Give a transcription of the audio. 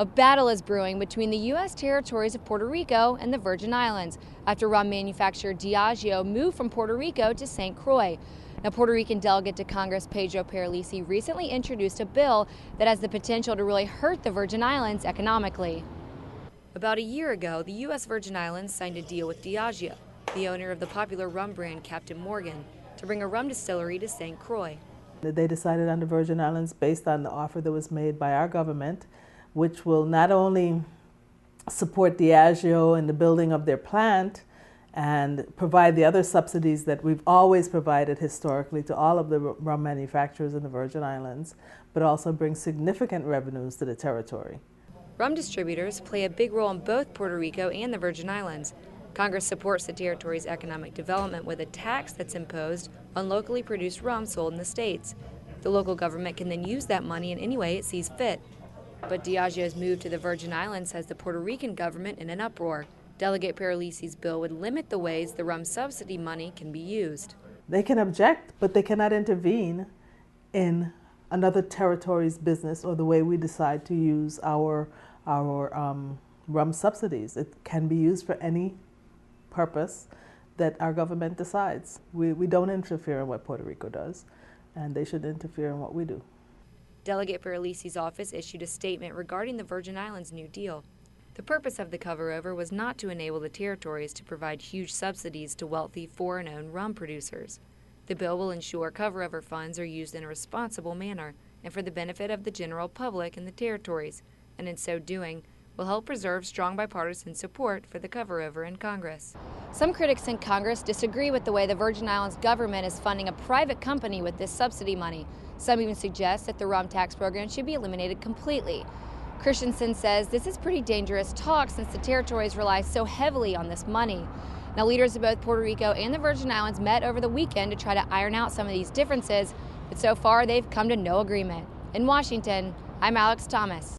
A battle is brewing between the U.S. territories of Puerto Rico and the Virgin Islands after rum manufacturer Diageo moved from Puerto Rico to St. Croix. Now, Puerto Rican delegate to Congress Pedro Paralisi recently introduced a bill that has the potential to really hurt the Virgin Islands economically. About a year ago, the U.S. Virgin Islands signed a deal with Diageo, the owner of the popular rum brand Captain Morgan, to bring a rum distillery to St. Croix. They decided on the Virgin Islands based on the offer that was made by our government, which will not only support Diageo in the building of their plant and provide the other subsidies that we've always provided historically to all of the rum manufacturers in the Virgin Islands, but also bring significant revenues to the territory. Rum distributors play a big role in both Puerto Rico and the Virgin Islands. Congress supports the territory's economic development with a tax that's imposed on locally produced rum sold in the states. The local government can then use that money in any way it sees fit. But Diageo's move to the Virgin Islands has the Puerto Rican government in an uproar. Delegate Paralisi's bill would limit the ways the rum subsidy money can be used. They can object, but they cannot intervene in another territory's business or the way we decide to use our rum subsidies. It can be used for any purpose that our government decides. We don't interfere in what Puerto Rico does, and they should interfere in what we do. Delegate Paralisi's office issued a statement regarding the Virgin Islands' new deal. The purpose of the cover-over was not to enable the territories to provide huge subsidies to wealthy foreign-owned rum producers. The bill will ensure cover-over funds are used in a responsible manner and for the benefit of the general public in the territories, and in so doing, will help preserve strong bipartisan support for the cover-over in Congress. Some critics in Congress disagree with the way the Virgin Islands government is funding a private company with this subsidy money. Some even suggest that the rum tax program should be eliminated completely. Christensen says this is pretty dangerous talk since the territories rely so heavily on this money. Now, leaders of both Puerto Rico and the Virgin Islands met over the weekend to try to iron out some of these differences, but so far they've come to no agreement. In Washington, I'm Alex Thomas.